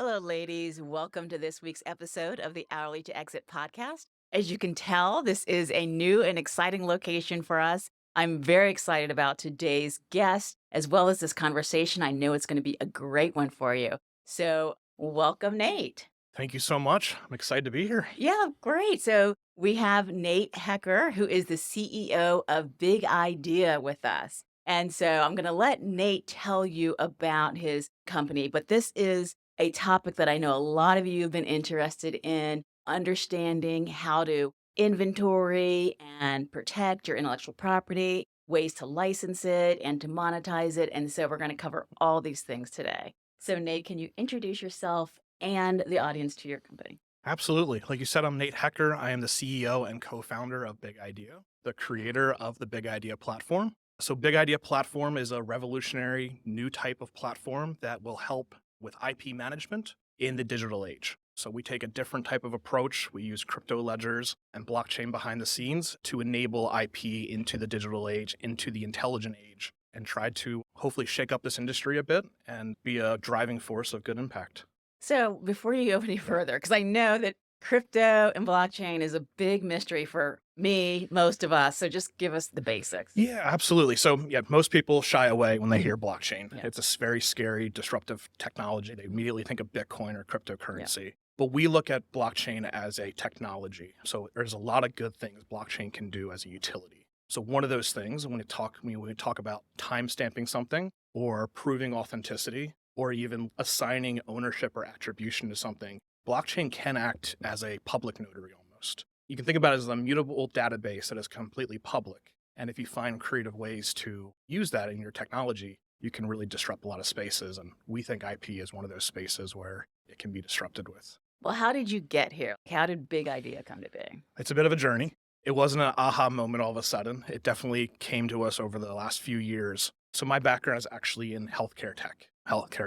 Hello, ladies. Welcome to this week's episode of the Hourly to Exit podcast. As you can tell, this is a new and exciting location for us. I'm very excited about today's guest, as well as this conversation. I know it's going to be a great one for you. So, welcome, Nate. Thank you so much. I'm excited to be here. Yeah, great. So, we have Nate Hecker, who is the CEO of Big Idea with us. And so, I'm going to let Nate tell you about his company, but this is a topic that I know a lot of you have been interested in understanding how to inventory and protect your intellectual property, ways to license it and to monetize it. And so, we're going to cover all these things today. So, Nate, can you introduce yourself and the audience to your company? Absolutely. Like you said, I'm Nate Hecker. I am the CEO and co-founder of Big Idea, the creator of the Big Idea platform. So Big Idea platform is a revolutionary new type of platform that will help with IP management in the digital age. So we take a different type of approach. We use crypto ledgers and blockchain behind the scenes to enable IP into the digital age, into the intelligent age, and try to hopefully shake up this industry a bit and be a driving force of good impact. So before you go any further, because I know that crypto and blockchain is a big mystery for me, most of us. So just give us the basics. Yeah, absolutely. So, yeah, most people shy away when they Mhm. hear blockchain. Yeah. It's a very scary, disruptive technology. They immediately think of Bitcoin or Yeah. cryptocurrency. But we look at blockchain as a technology. So, there's a lot of good things blockchain can do as a utility. So, one of those things, when we talk about timestamping something or proving authenticity or even assigning ownership or attribution to something, blockchain can act as a public notary almost. You can think about it as a mutable database that is completely public. And if you find creative ways to use that in your technology, you can really disrupt a lot of spaces. And we think IP is one of those spaces where it can be disrupted with. Well, how did you get here? How did Big Idea come to be? It's a bit of a journey. It wasn't an aha moment all of a sudden. It definitely came to us over the last few years. So my background is actually in healthcare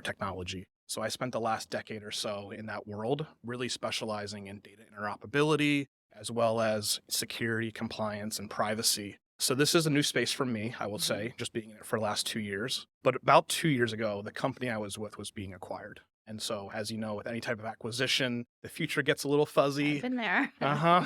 technology. So I spent the last decade or so in that world, really specializing in data interoperability, as well as security, compliance, and privacy. So this is a new space for me, I will Mhm. say, just being in it for the last 2 years. But about 2 years ago, the company I was with was being acquired. And so, as you know, with any type of acquisition, the future gets a little I've fuzzy. been there.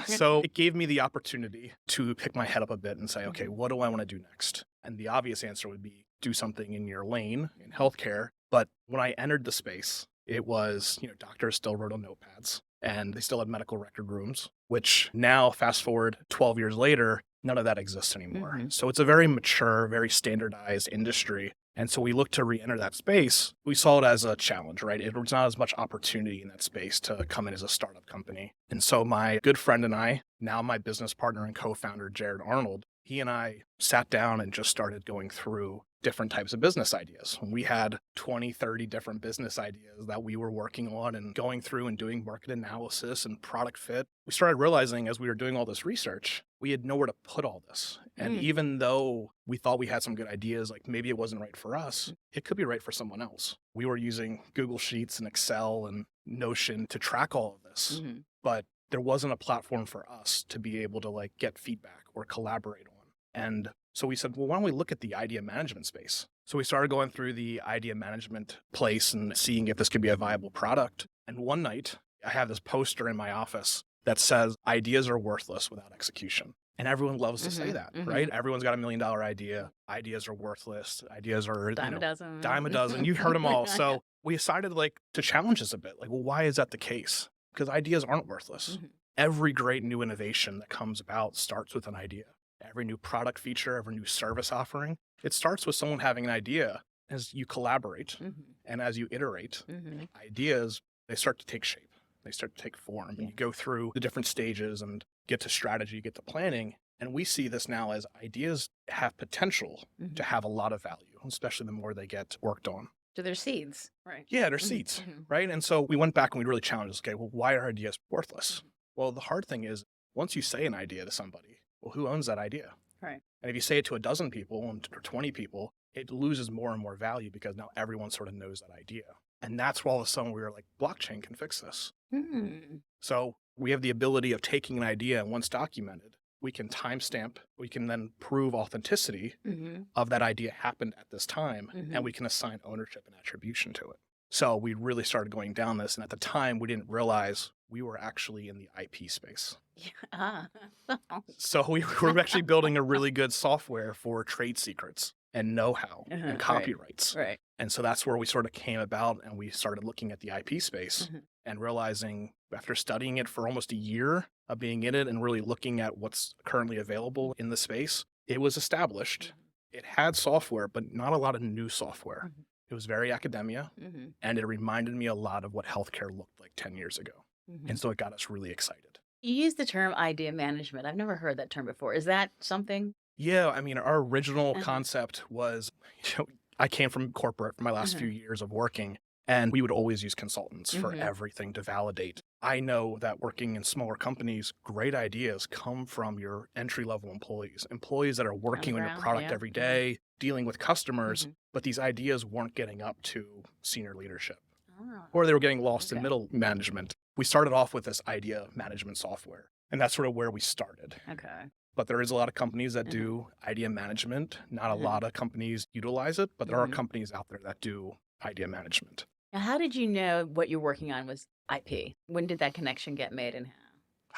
So it gave me the opportunity to pick my head up a bit and say, okay, Mhm. what do I want to do next? And the obvious answer would be do something in your lane in healthcare. But when I entered the space, it was, doctors still wrote on notepads and they still had medical record rooms, which now, fast forward 12 years later, none of that exists anymore. Mhm. So it's a very mature, very standardized industry. And so we looked to re-enter that space. We saw it as a challenge, right? It was not as much opportunity in that space to come in as a startup company. And so my good friend and I, now my business partner and co-founder, Jared Arnold, he and I sat down and just started going through different types of business ideas. We had 20, 30 different business ideas that we were working on and going through and doing market analysis and product fit. We started realizing as we were doing all this research, we had nowhere to put all this. And Mm. even though we thought we had some good ideas, like maybe it wasn't right for us, it could be right for someone else. We were using Google Sheets and Excel and Notion to track all of this, Mhm. but there wasn't a platform for us to be able to like get feedback or collaborate on. And so we said, well, why don't we look at the idea management space? So we started going through the idea management place and seeing if this could be a viable product. And one night, I have this poster in my office that says ideas are worthless without execution. And everyone loves to say Mhm. that, right? Mhm. Everyone's got $1 million idea. Ideas are worthless. Ideas are, Dime a dozen. dime a dozen. You've heard them all. So we decided like to challenge this a bit. Like, well, why is that the case? Because ideas aren't worthless. Mhm. Every great new innovation that comes about starts with an idea. Every new product feature, every new service offering, it starts with someone having an idea. As you collaborate Mhm. and as you iterate, Mhm. ideas, they start to take shape. They start to take form and Yeah. you go through the different stages and get to strategy, get to planning. And we see this now as ideas have potential to Mhm. have a lot of value, especially the more they get worked on. So they're seeds. Right. Yeah, they're Mhm. seeds, Mhm. right? And so we went back and we really challenged us. Okay, well, why are ideas worthless? Mhm. Well, the hard thing is once you say an idea to somebody, well, who owns that idea? Right. And if you say it to a dozen people or 20 people, it loses more and more value because now everyone sort of knows that idea. And that's where all of a sudden we were like, blockchain can fix this. Hmm. So we have the ability of taking an idea and once documented, we can timestamp, we can then prove authenticity Mhm. of that idea happened at this time, and Mhm. we can assign ownership and attribution to it. So we really started going down this. And at the time, we didn't realize we were actually in the IP space. Yeah. Ah. So we were actually building a really good software for trade secrets and know-how and Right. copyrights. Right. And so that's where we sort of came about, and we started looking at the IP space Mhm. and realizing after studying it for almost a year of being in it and really looking at what's currently available in the space, it was established. Mhm. It had software, but not a lot of new software. Mhm. It was very academia, Mhm. and it reminded me a lot of what healthcare looked like 10 years ago. And Mhm. so it got us really excited. You use the term idea management. I've never heard that term before. Is that something? Yeah, I mean, our original Uh-huh. concept was, I came from corporate for my last Uh-huh. few years of working, and we would always use consultants for Mhm. everything to validate. I know that working in smaller companies, great ideas come from your entry level employees, employees that are On the working on your ground, product yeah. every Mhm. day, dealing with customers, Mhm. but these ideas weren't getting up to senior leadership, Oh, or they were getting lost in okay. middle management. We started off with this idea management software, and that's sort of where we started. Okay. But there is a lot of companies that Uh-huh. do idea management. Not a Uh-huh. lot of companies utilize it, but there are Mhm. companies out there that do idea management. Now, how did you know what you're working on was IP? When did that connection get made and how?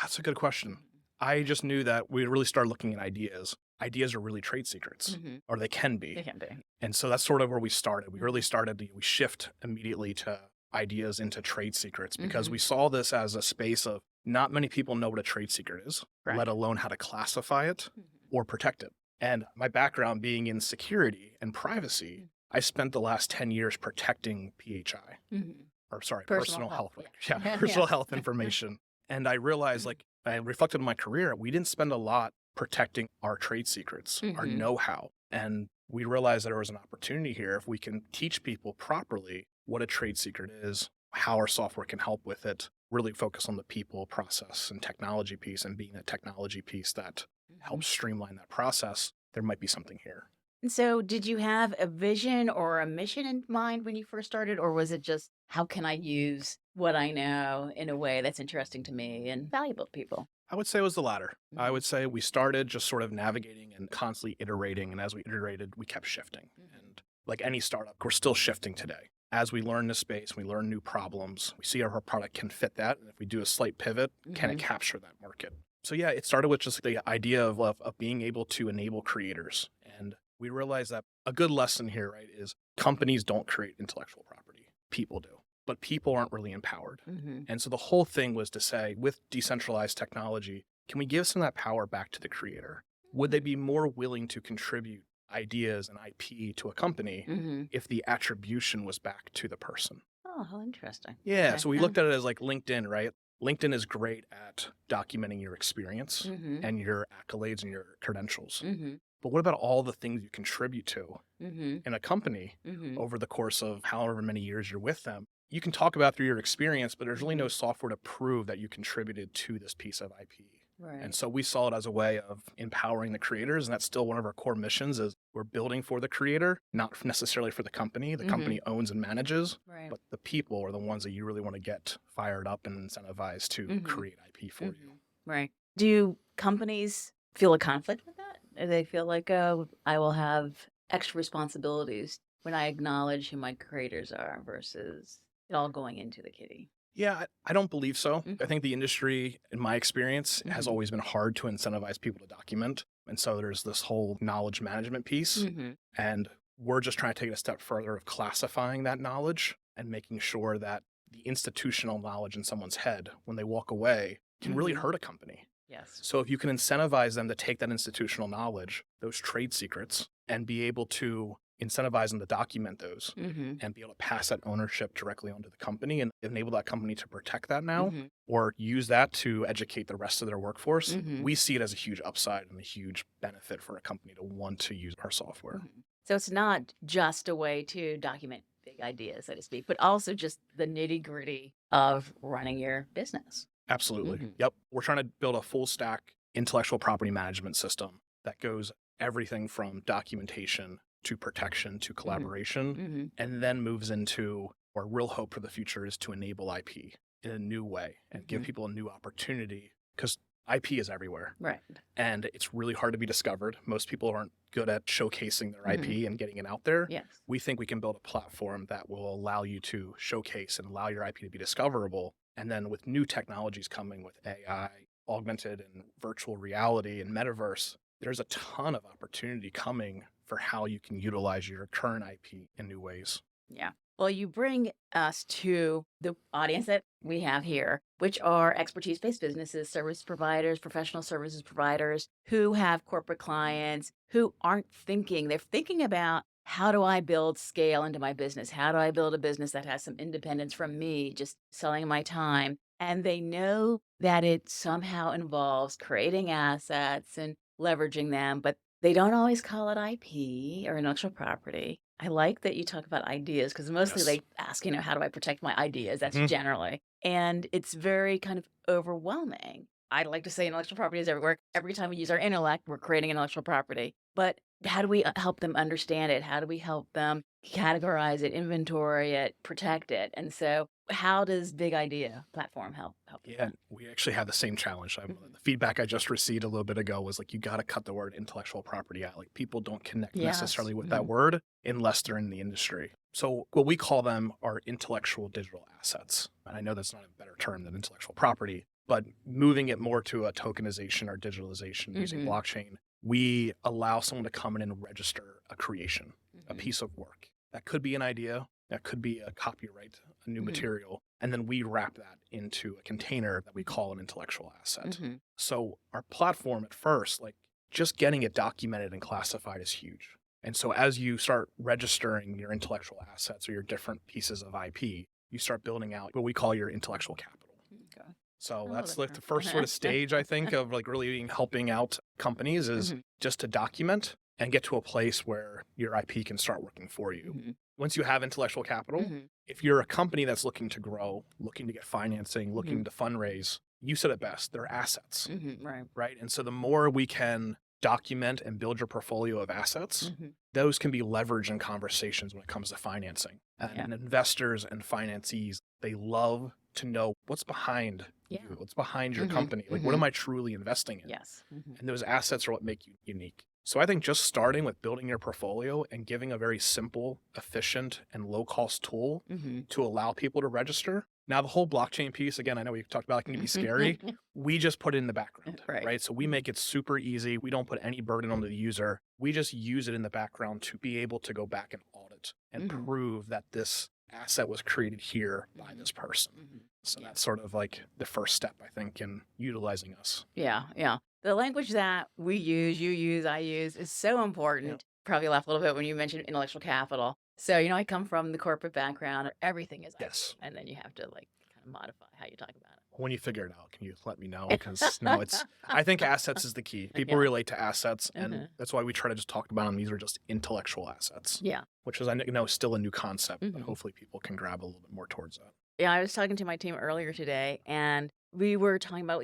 That's a good question. Mhm. I just knew that we really started looking at ideas. Ideas are really trade secrets, Mhm. or they can They be. can be. And so that's sort of where we started. We really Mhm. started, we shift immediately to ideas into trade secrets because we Mhm. saw this as a space of not many people know what a trade secret is, let Right. alone how to classify it Mhm. or protect it. And my background being in security and privacy, Mm. I spent the last 10 years protecting PHI, Mhm. or sorry, Personal personal health. health Yeah. records. Yeah, Yeah. personal health information. And I realized, Mhm. like, I reflected on my career, we didn't spend a lot protecting our trade secrets, our Mhm. know how. And we realized that there was an opportunity here if we can teach people properly what a trade secret is, how our software can help with it, really focus on the people, process, and technology piece, and being that technology piece that Mhm. helps streamline that process, there might be something here. And so, did you have a vision or a mission in mind when you first started, or was it just how can I use what I know in a way that's interesting to me and valuable to people? I would say it was the latter. I Mhm. would say we started just sort of navigating and constantly iterating. And as we iterated, we kept shifting. Mhm. And like any startup, we're still shifting today. As we learn the space, we learn new problems, we see if our product can fit that. And if we do a slight pivot, can it Mhm. capture that market? So, yeah, it started with just the idea of being able to enable creators. And we realized that a good lesson here, right, is companies don't create intellectual property, people do, but people aren't really empowered. Mhm. And so the whole thing was to say, with decentralized technology, can we give some of that power back to the creator? Would they be more willing to contribute ideas and IP to a company Mhm. if the attribution was back to the person? Oh, how interesting. Yeah, Okay. so we looked at it as like LinkedIn, right? LinkedIn is great at documenting your experience Mhm. and your accolades and your credentials. Mhm. But what about all the things you contribute to Mhm. in a company Mhm. over the course of however many years you're with them? You can talk about through your experience, but there's really no Mhm. software to prove that you contributed to this piece of IP. And Right. so we saw it as a way of empowering the creators, and that's still one of our core missions is we're building for the creator, not necessarily for the company. The Mhm. company owns and manages, Right. but the people are the ones that you really want to get fired up and incentivized to Mhm. create IP for you. Mhm. Right. Do companies feel a conflict with that? Do they feel like, oh, I will have extra responsibilities when I acknowledge who my creators are versus it all going into the kitty? Yeah, I don't believe so. I Mhm. think the industry, in my experience, has Mhm. always been hard to incentivize people to document. And so there's this whole knowledge management piece. Mhm. And we're just trying to take it a step further of classifying that knowledge and making sure that the institutional knowledge in someone's head when they walk away can really Mhm. hurt a company. Yes. So if you can incentivize them to take that institutional knowledge, those trade secrets, and be able to incentivize them to document those Mhm. and be able to pass that ownership directly onto the company and enable that company to protect that now Mhm. or use that to educate the rest of their workforce, Mhm. we see it as a huge upside and a huge benefit for a company to want to use our software. Mhm. So it's not just a way to document big ideas, so to speak, but also just the nitty-gritty of running your business. Absolutely. Mhm. Yep. We're trying to build a full stack intellectual property management system that goes everything from documentation to protection to Mhm. collaboration, Mhm. and then moves into our real hope for the future is to enable IP in a new way and give Mhm. people a new opportunity. Because IP is everywhere, Right. and it's really hard to be discovered. Most people aren't good at showcasing their IP and getting it out there. Yes. We think we can build a platform that will allow you to showcase and allow your IP to be discoverable. And then with new technologies coming with AI, augmented and virtual reality and metaverse, there's a ton of opportunity coming for how you can utilize your current IP in new ways. Yeah. Well, you bring us to the audience that we have here, which are expertise based businesses, service providers, professional services providers who have corporate clients who aren't thinking, they're thinking about how do I build scale into my business? How do I build a business that has some independence from me, just selling my time? And they know that it somehow involves creating assets and leveraging them, but they don't always call it IP or intellectual property. I like that you talk about ideas because mostly Yes. they ask, how do I protect my ideas? That's Mhm. generally. And it's very kind of overwhelming. I'd like to say intellectual property is everywhere. Every time we use our intellect, we're creating intellectual property. But how do we help them understand it? How do we help them categorize it, inventory it, protect it? And so, how does Big Idea platform help with Yeah, that? we actually have the same challenge. Mhm. The feedback I just received a little bit ago was like, you got to cut the word intellectual property out. Like, people don't connect Yes. necessarily with that word unless they're in the industry. So, what we call them are intellectual digital assets. And I know that's not a better term than intellectual property, but moving it more to a tokenization or digitalization using Hmm. blockchain, we allow someone to come in and register a creation, a Hmm. piece of work. That could be an idea, that could be a copyright, a new Hmm. material, and then we wrap that into a container that we call an intellectual asset. Hmm. So our platform at first, like just getting it documented and classified is huge. And so as you start registering your intellectual assets or your different pieces of IP, you start building out what we call your intellectual capital. Okay. So I love that's that like the term. first sort of stage, I think, of like really helping out companies is Hmm. just to document and get to a place where your IP can start working for you. Hmm. Once you have intellectual capital, Hmm. if you're a company that's looking to grow, looking to get financing, Hmm. looking to fundraise, you said it best, they're assets, Hmm. Right. right? And so the more we can document and build your portfolio of assets, Hmm. those can be leveraged in conversations when it comes to financing. Yeah. And investors and financees, they love to know what's behind Yeah. you, what's behind your Hmm. company. Like, what Hmm. am I truly investing in? Yes. Hmm. And those assets are what make you unique. So I think just starting with building your portfolio and giving a very simple, efficient, and low cost tool Hmm. to allow people to register. Now, the whole blockchain piece, again, I know we talked about it can be scary. We just put it in the background, Right. right? So we make it super easy. We don't put any burden on the user. We just use it in the background to be able to go back and audit and Hmm. prove that this asset was created here by this person. Hmm. So Yeah. that's sort of like the first step, I think, in utilizing us. Yeah. Yeah. The language that we use, you use, I use is so Yeah. important. Probably laugh a little bit when you mentioned intellectual capital. So, I come from the corporate background. Everything is IP, Yes. and then you have to like kind of modify how you talk about When you figure it out, can you let me know? it. Because no, I think assets is the key. People Yeah. relate to assets, and Uh-huh. that's why we try to just talk about them. These are just intellectual assets, Yeah. which is, I know, still a new concept, but Hmm. hopefully people can grab a little bit more towards that. Yeah. I was talking to my team earlier today, and we were talking about,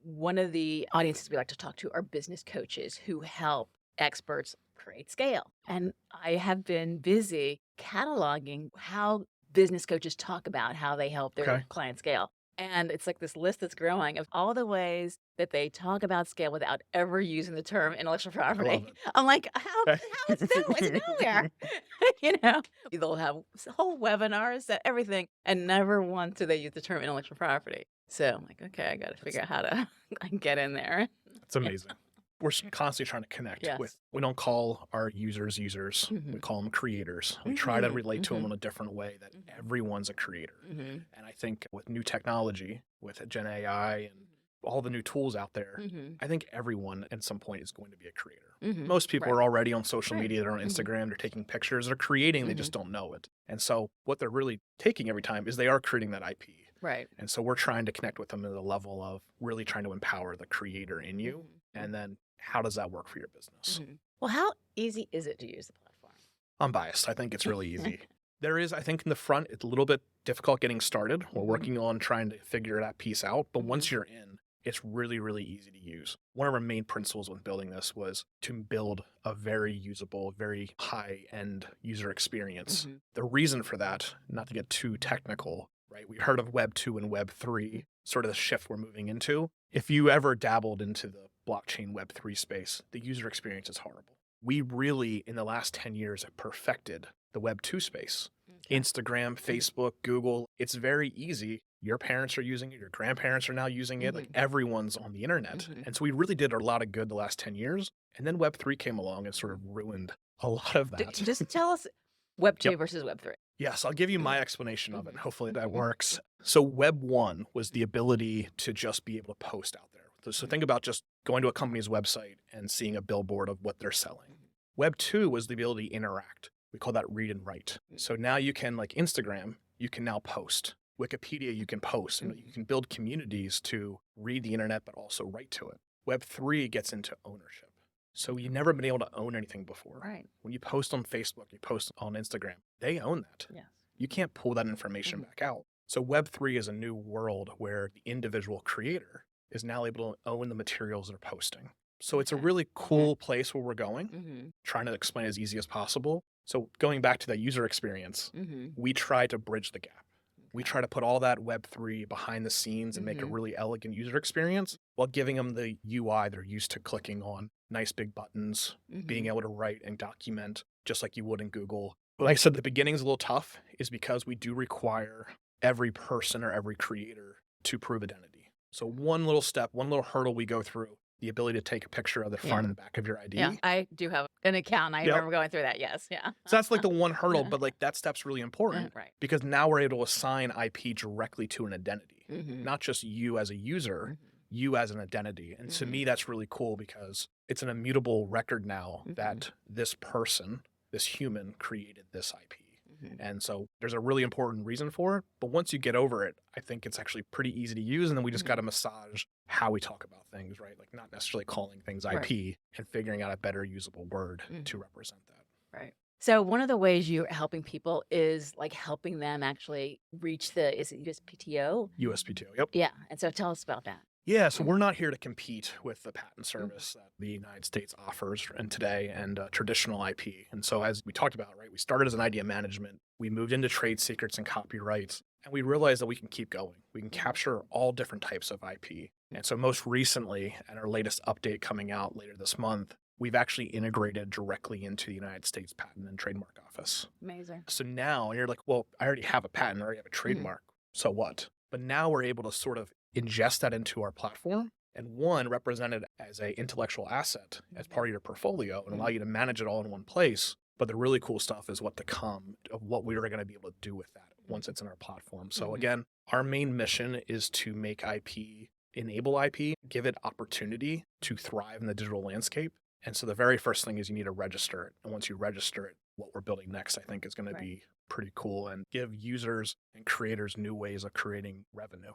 one of the audiences we like to talk to are business coaches who help experts create scale. And I have been busy cataloging how business coaches talk about how they help their Okay. client scale. And it's like this list that's growing of all the ways that they talk about scale without ever using the term intellectual I love property. it. I'm like, how Okay. it's nowhere. you know, they'll have whole webinars, everything, and never once do they use the term intellectual property. So I'm like, okay, I got to That's, figure out how to get in there. that's amazing. We're constantly trying to connect with, Yes. we don't call our users, we Hmm. call them creators. We try to Hmm. relate to them Hmm. in a different way that Hmm. everyone's a creator. Hmm. And I think with new technology, with Gen AI and all the new tools out there, Hmm. I think everyone at some point is going to be a creator. Hmm. Most people Right. are already on social Right. media, they're on Hmm. Instagram, they're taking pictures, they're creating, they Hmm. just don't know it. And so what they're really taking every time is they are creating that IP. Right. And so we're trying to connect with them at a level of really trying to empower the creator in you. Hmm. And then how does that work for your business? Hmm. Well, how easy is it to use the platform? I'm biased. I think it's really easy. There is, I think, in the front, it's a little bit difficult getting started. We're Hmm. working on trying to figure that piece out. But Hmm. once you're in, it's really, really easy to use. One of our main principles with building this was to build a very usable, very high end user experience. Hmm. The reason for that, not to get too technical, right? We heard of Web 2 and Web 3, sort of the shift we're moving into. If you ever dabbled into the blockchain Web3 space, the user experience is horrible. We really, in the last 10 years, have perfected the Web2 space. Okay. Instagram, Facebook, Google, it's very easy. Your parents are using it, your grandparents are now using it, like everyone's on the internet. And so we really did a lot of good the last 10 years. And then Web3 came along and sort of ruined a lot of that. Just tell us Web 2 Yep. versus Web 3. Yes, I'll give you my explanation of it. Hopefully that works. So Web 1 was the ability to just be able to post out there. So think about just going to a company's website and seeing a billboard of what they're selling. Web 2 was the ability to interact. We call that read and write. So now you can, like Instagram, you can now post. Wikipedia, you can post. And you can build communities to read the internet, but also write to it. Web 3 gets into ownership. So you've never been able to own anything before. Right. When you post on Facebook, you post on Instagram, they own that. Yes. You can't pull that information back out. So Web 3 is a new world where the individual creator is now able to own the materials they're posting. So it's a really cool place where we're going, trying to explain as easy as possible. So going back to that user experience, we try to bridge the gap. We try to put all that Web3 behind the scenes and make a really elegant user experience while giving them the UI they're used to clicking on, nice big buttons, being able to write and document just like you would in Google. But like I said, the beginning's a little tough is because we do require every person or every creator to prove identity. So one little step, one little hurdle we go through, the ability to take a picture of the front and the back of your ID. Yeah, I do have an account. I remember going through that. Yes. Yeah. So that's like the one hurdle, but like that step's really important Right. because now we're able to assign IP directly to an identity, not just you as a user, you as an identity. And to me, that's really cool because it's an immutable record now that this person, this human created this IP. And so there's a really important reason for it. But once you get over it, I think it's actually pretty easy to use. And then we just got to massage how we talk about things, right? Like not necessarily calling things IP and figuring out a better usable word to represent that. Right. So one of the ways you're helping people is like helping them actually reach is it USPTO? USPTO, yep. Yeah. And so tell us about that. Yeah, so we're not here to compete with the patent service that the United States offers and today and traditional IP. And so as we talked about, right, we started as an idea management, we moved into trade secrets and copyrights, and we realized that we can keep going. We can capture all different types of IP. And so most recently, at our latest update coming out later this month, we've actually integrated directly into the United States Patent and Trademark Office. Amazing. So now you're like, well, I already have a patent, I already have a trademark. So what? But now we're able to sort of ingest that into our platform and one, represent it as an intellectual asset as part of your portfolio and allow you to manage it all in one place. But the really cool stuff is what to come of what we are going to be able to do with that once it's in our platform. So again, our main mission is to make IP, enable IP, give it opportunity to thrive in the digital landscape. And so the very first thing is you need to register it. And once you register it, what we're building next, I think, is going to be pretty cool and give users and creators new ways of creating revenue.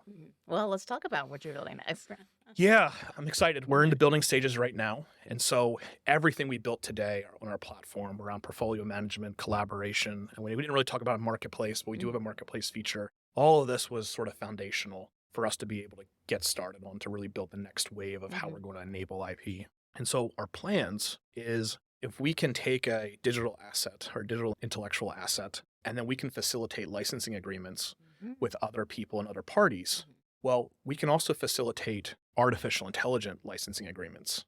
Well, let's talk about what you're building next. Yeah, I'm excited. We're in the building stages right now. And so everything we built today on our platform around portfolio management, collaboration, and we didn't really talk about a marketplace, but we do have a marketplace feature. All of this was sort of foundational for us to be able to get started on to really build the next wave of how we're going to enable IP. And so our plans is if we can take a digital asset or digital intellectual asset, and then we can facilitate licensing agreements with other people and other parties, well, we can also facilitate artificial intelligence licensing agreements.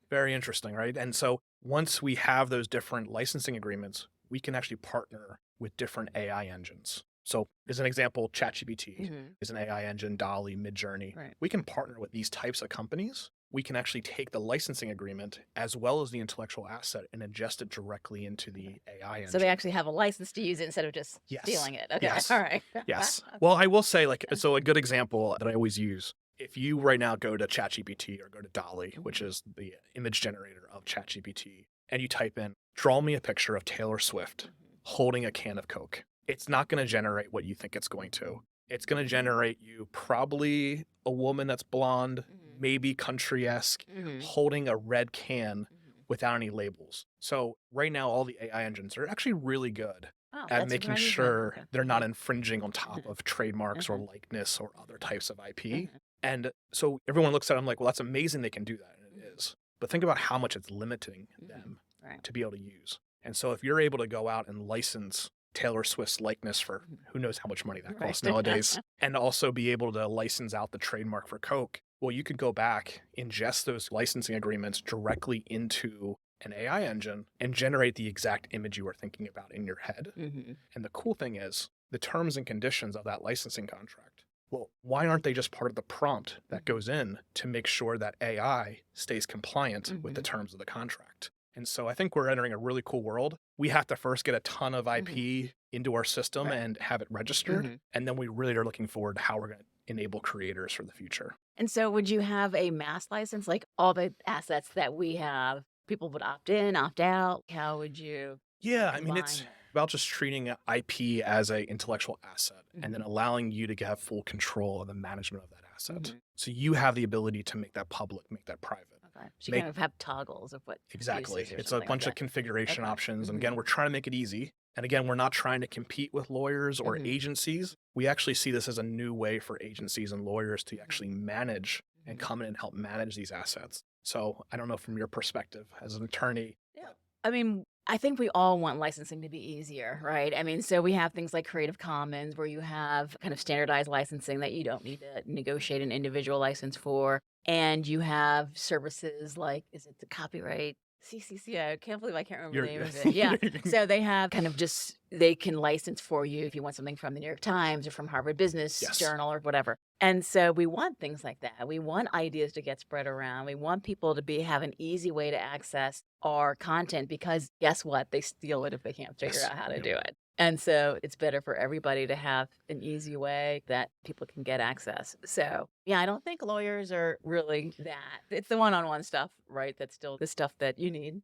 Very interesting, right? And so once we have those different licensing agreements, we can actually partner with different AI engines. So as an example, ChatGPT is an AI engine, DALL-E, Midjourney. We can partner with these types of companies. We can actually take the licensing agreement as well as the intellectual asset and ingest it directly into the AI engine. So they actually have a license to use it instead of just stealing it. Okay. Yes. All right. Yes. Well, I will say, so a good example that I always use, if you right now go to ChatGPT or go to DALL-E, which is the image generator of ChatGPT, and you type in, draw me a picture of Taylor Swift holding a can of Coke, it's not going to generate what you think it's going to. It's going to generate you probably a woman that's blonde, maybe country-esque, holding a red can without any labels. So right now, all the AI engines are actually really good at making sure they're not infringing on top of trademarks or likeness or other types of IP. And so everyone looks at it, I'm like, well, that's amazing they can do that, and it is. But think about how much it's limiting them to be able to use. And so if you're able to go out and license Taylor Swift's likeness for who knows how much money that costs nowadays, and also be able to license out the trademark for Coke, Well, you could go back, ingest those licensing agreements directly into an AI engine and generate the exact image you were thinking about in your head. Hmm. And the cool thing is the terms and conditions of that licensing contract. Well, why aren't they just part of the prompt that goes in to make sure that AI stays compliant with the Hmm. terms of the contract? And so I think we're entering a really cool world. We have to first get a ton of Hmm. IP into our system Right. and have it registered. Hmm. And then we really are looking forward to how we're going to enable creators for the future. And so would you have a mass license, like all the assets that we have, people would opt in, opt out? How would you Yeah, I mean, combine it's them? about just treating IP as a intellectual asset and then Hmm. allowing you to have full control of the management of that asset. Hmm. So you have the ability to make that public, make that private. Okay. So you Make kind of have toggles of what exactly. uses or It's a something like bunch of that. configuration Okay. options. And Hmm. again, we're trying to make it easy. And again, we're not trying to compete with lawyers or Hmm. agencies. We actually see this as a new way for agencies and lawyers to actually manage and Hmm. come in and help manage these assets. So I don't know from your perspective as an attorney. Yeah. I mean, I think we all want licensing to be easier, right? I mean, so we have things like Creative Commons where you have kind of standardized licensing that you don't need to negotiate an individual license for. And you have services like, is it the copyright? CCC? I can't believe I can't remember the You're name of it. Yeah. So they have kind of just, they can license for you if you want something from the New York Times or from Harvard Business yes. Journal or whatever. And so we want things like that. We want ideas to get spread around. We want people to have an easy way to access our content because guess what? They steal it if they can't figure Yes. out how to Yep. do it. And so it's better for everybody to have an easy way that people can get access. So, yeah, I don't think lawyers are really that. It's the one-on-one stuff, right? That's still the stuff that you need,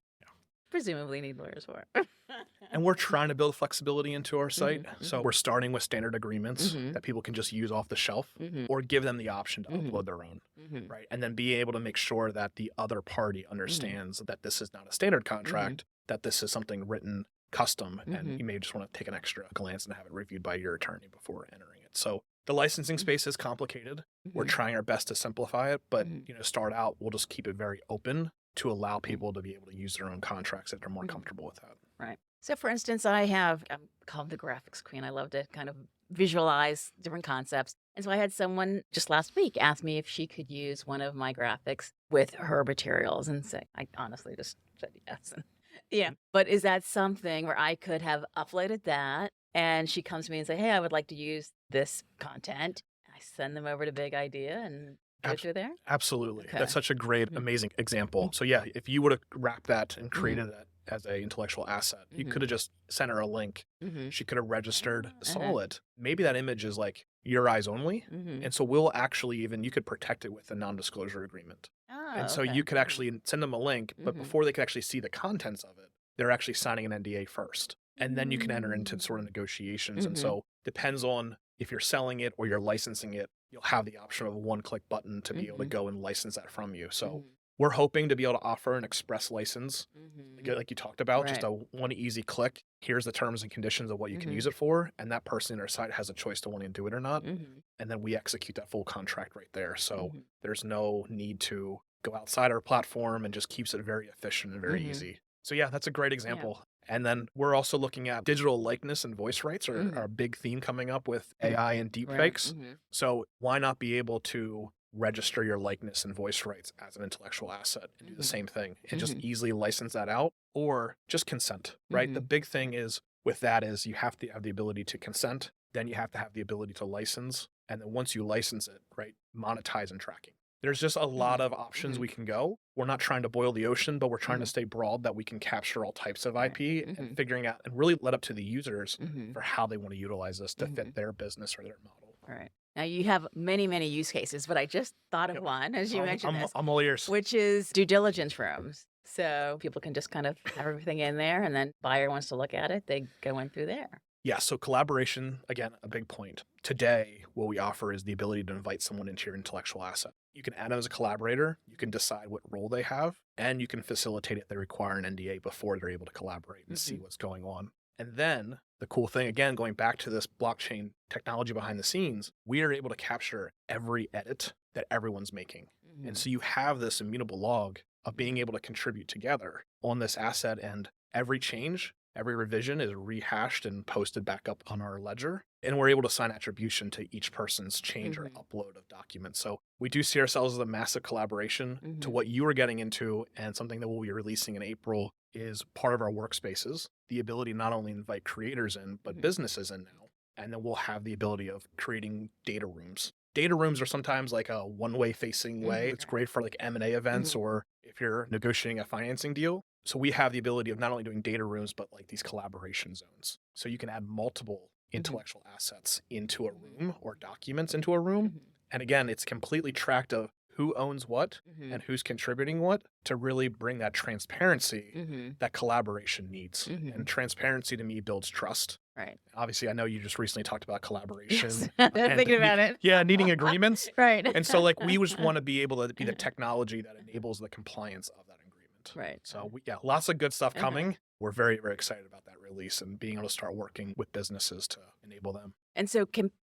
presumably need lawyers for. And we're trying to build flexibility into our site. Mhm, So mhm. we're starting with standard agreements Mhm. that people can just use off the shelf Mhm. or give them the option to Mhm. upload their own, Mhm. right? And then be able to make sure that the other party Mhm. understands that this is not a standard Mhm. contract, that this is something written custom, and Mhm. you may just want to take an extra glance and have it reviewed by your attorney before entering it. So the licensing Mhm. space is complicated. We're Mhm. trying our best to simplify it, but Mhm. start out, we'll just keep it very open to allow Mhm. people to be able to use their own contracts if they're more Mhm. comfortable with that. Right. So, for instance, I'm called the graphics queen. I love to kind of visualize different concepts. And so I had someone just last week ask me if she could use one of my graphics with her materials. And say, I honestly just said yes. And, yeah. But is that something where I could have uploaded that and she comes to me and say, hey, I would like to use this content. I send them over to Big Idea and do it Abs- through there. Absolutely. Okay. That's such a great, Mhm. amazing example. So yeah, if you would have wrapped that and Mhm. created that as a intellectual asset, you Mhm. could have just sent her a link. Mhm. She could have registered, Uh-huh. saw it. Maybe that image is like your eyes only. Mhm. And so we'll actually even, you could protect it with a non-disclosure agreement. And Oh, so okay. you could actually send them a link, but Mhm. before they could actually see the contents of it, they're actually signing an NDA first. And then you can enter into sort of negotiations. And Mhm. so depends on if you're selling it or you're licensing it, you'll have the option of a one-click button to be able to Mhm. go and license that from you. So Mhm. we're hoping to be able to offer an express license, Mhm. like you talked about, just Right. a one easy click. Here's the terms and conditions of what you can use Mhm. it for, and that person in our site has a choice to want to do it or not. Mhm. And then we execute that full contract right there. So Mhm. there's no need to go outside our platform and just keeps it very efficient and very Mhm. easy. So yeah, that's a great Yeah. example. And then we're also looking at digital likeness and voice rights are Mhm. a big theme coming up with AI and Right. deepfakes. Mhm. So why not be able to register your likeness and voice rights as an intellectual asset and do the Mhm. same thing and just Mhm. easily license that out or just consent, right? The Mhm. big thing is with that is you have to have the ability to consent, then you have to have the ability to license, and then once you license it, right, monetize and tracking. There's just a lot Mhm. of options Mhm. we can go. We're not trying to boil the ocean, but we're trying to Mhm. stay broad that we can capture all types of Right. IP and Mhm. figuring out and really let up to the users Mhm. for how they want to utilize this to fit Mhm. their business or their model. Right. Now you have many, many use cases, but I just thought of Yep. one as you I'm, mentioned I'm, this, I'm all ears. which is due diligence firms. So people can just kind of have everything in there, and then buyer wants to look at it, they go in through there. Yeah, so collaboration, again, a big point. Today, what we offer is the ability to invite someone into your intellectual asset. You can add them as a collaborator, you can decide what role they have, and you can facilitate if they require an NDA before they're able to collaborate and see Mhm. what's going on. And then the cool thing, again, going back to this blockchain technology behind the scenes, we are able to capture every edit that everyone's making. And Mhm. so you have this immutable log of being Mhm. able to contribute together on this asset, and every change, every revision is rehashed and posted back up on our ledger. And we're able to assign attribution to each person's change or Mhm. upload of documents. So we do see ourselves as a massive collaboration to Mhm. what you are getting into, and something that we'll be releasing in April is part of our workspaces, the ability to not only invite creators in, but Mhm. businesses in now. And then we'll have the ability of creating data rooms. Data rooms are sometimes like a one-way facing way. Mhm. It's great for like M&A events Mhm. or if you're negotiating a financing deal. So we have the ability of not only doing data rooms, but like these collaboration zones. So you can add multiple Mhm. intellectual assets into a Mhm. room or documents into a room. Mhm. And again, it's completely tracked of who owns what Mhm. and who's contributing what to really bring that transparency Mhm. that collaboration needs. And Mhm. transparency to me builds trust. Right. Obviously, I know you just recently talked about Yes. collaboration I'm and thinking about it. yeah, needing agreements. Right. And so like we just want to be able to be the technology that enables the compliance of that agreement. Right. So yeah, lots of good stuff Uh-huh. coming. We're very, very excited about that release and being able to start working with businesses to enable them. And so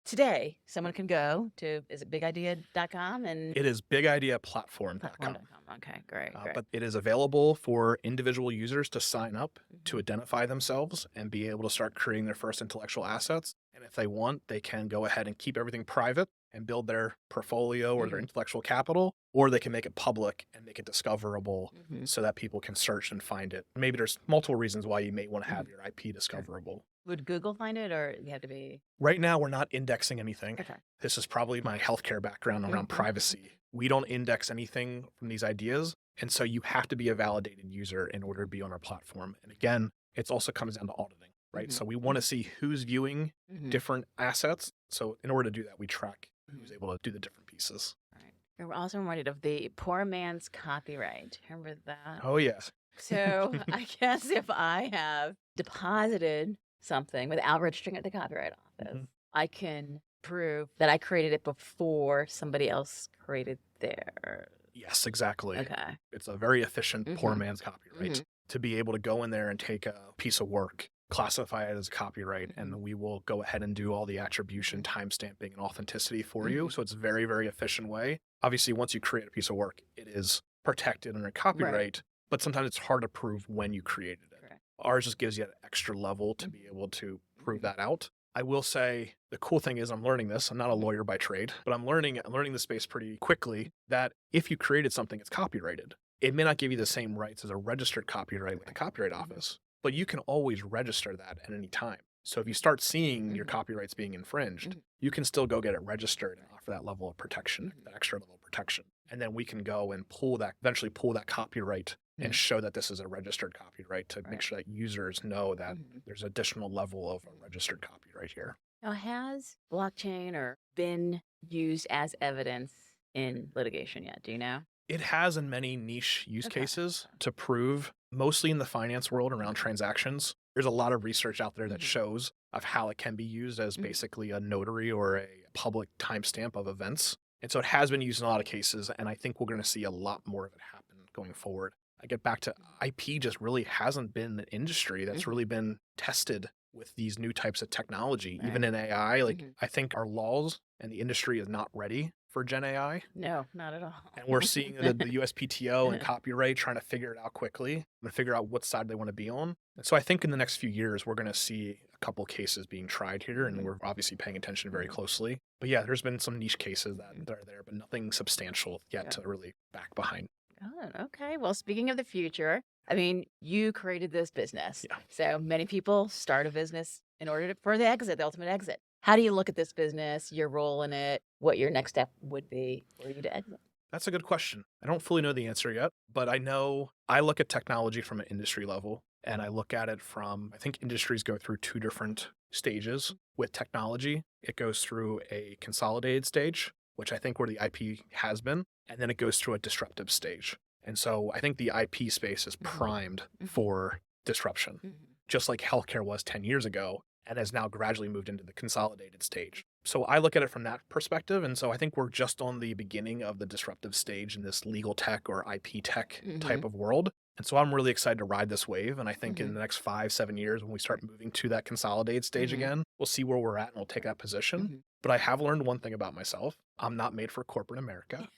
today someone can go to, is it bigidea.com and It is bigideaplatform.com. platform.com. Okay, great, great. But it is available for individual users to sign up, to Mhm. identify themselves, and be able to start creating their first intellectual assets. And if they want, they can go ahead and keep everything private and build their portfolio or their Mhm. intellectual capital, or they can make it public and make it discoverable Mhm. so that people can search and find it. Maybe there's multiple reasons why you may want to have Mhm. your IP Sure. discoverable. Would Google find it or you have to be Right now, we're not indexing anything. okay? This is probably my healthcare background around Mhm. privacy. We don't index anything from these ideas. And so you have to be a validated user in order to be on our platform. And again, it also comes down to auditing, right? Mhm. So we want to see who's viewing Mhm. different assets. So in order to do that, we track who's Mhm. able to do the different pieces. Right. We're also reminded of the poor man's copyright. Remember that? Oh, yes. So I guess if I have deposited something without registering at the Copyright Office, Mhm. I can prove that I created it before somebody else created theirs. Yes, exactly. Okay. It's a very efficient poor Mhm. man's copyright Mhm. to be able to go in there and take a piece of work, classify it as a copyright, and Mhm. then we will go ahead and do all the attribution, Mhm. timestamping, and authenticity for you. Mhm. So it's a very, very efficient way. Obviously, once you create a piece of work, it is protected under Right. copyright, but sometimes it's hard to prove when you created it. Correct. Ours just gives you an extra level to be Mhm. able to prove Mhm. that out. I will say the cool thing is I'm learning this. I'm not a Mhm. lawyer by trade, but I'm learning the space pretty quickly that if you created something, it's copyrighted. It may not give you the same rights as a registered copyright with the Correct. Copyright Mhm. Office, but you can always register that at any time. So if you start seeing your Mhm. copyrights being infringed, Mhm. you can still go get it registered and Right. offer that level of protection, Mhm. that extra level of protection. And then we can go and eventually pull that copyright and Mhm. show that this is a registered copyright to make Right. sure that users know that Mhm. there's additional level of a Mhm. registered copyright here. Now, has blockchain or been used as evidence in litigation yet? Do you know? It has in many niche use Okay. cases to prove, mostly in the finance world around transactions. There's a lot of research out there that Mhm. shows of how it can be used as Mhm. basically a notary or a public timestamp of events. And so it has been used in a lot of cases, and I think we're going to see a lot more of it happen going forward. I get back to IP just really hasn't been an industry that's Mhm. really been tested with these new types of technology, even Right. in AI. Like Mhm. I think our laws and the industry is not ready for Gen AI. No, not at all. And we're seeing the USPTO and copyright trying to figure it out quickly and figure out what side they want to be on. And so I think in the next few years, we're going to see a couple cases being tried here, and Mhm. we're obviously paying attention very Mhm. closely. But yeah, there's been some niche cases that, Mhm. that are there, but nothing substantial yet Yeah. to really back behind. Oh, okay. Well, speaking of the future, I mean, you created this business. Yeah. So many people start a business in order for the exit, the ultimate exit. How do you look at this business, your role in it, what your next step would be for you to exit? That's a good question. I don't fully know the answer yet, but I know I look at technology from an industry level and I look at it from, I think industries go through two different stages with technology. It goes through a consolidated stage, which I think where the IP has been, and then it goes through a disruptive stage. And so I think the IP space is Mhm. primed Mhm. for disruption, Mhm. just like healthcare was 10 years ago and has now gradually moved into the consolidated stage. So I look at it from that perspective. And so I think we're just on the beginning of the disruptive stage in this legal tech or IP tech type Mhm. of world. And so I'm really excited to ride this wave. And I think in Mhm. the next 5, 7 years, when we start moving to that consolidated stage Mhm. again, we'll see where we're at and we'll take that position. Mhm. But I have learned one thing about myself. I'm not made for corporate America.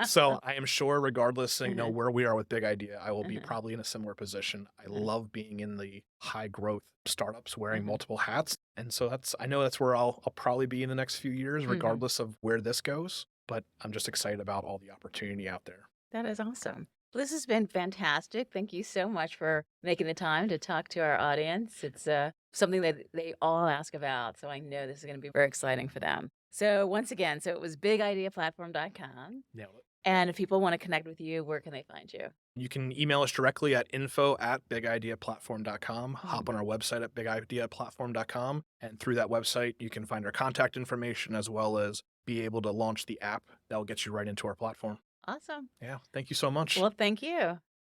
So I am sure regardless, Uh-huh, where we are with Big Idea, I will be uh-huh, probably in a similar position. I uh-huh, love being in the high growth startups wearing uh-huh, multiple hats. And so I know that's where I'll probably be in the next few years, mhm. regardless of where this goes. But I'm just excited about all the opportunity out there. That is awesome. Well, this has been fantastic. Thank you so much for making the time to talk to our audience. It's something that they all ask about, so I know this is going to be very exciting for them. So once again, so it was bigideaplatform.com. Nailed it. And if people want to connect with you, where can they find you? You can email us directly at info@bigideaplatform.com. Mhm. Hop on our website at bigideaplatform.com. And through that website, you can find our contact information as well as be able to launch the app that will get you right into our platform. Awesome. Yeah. Thank you so much. Well, thank you.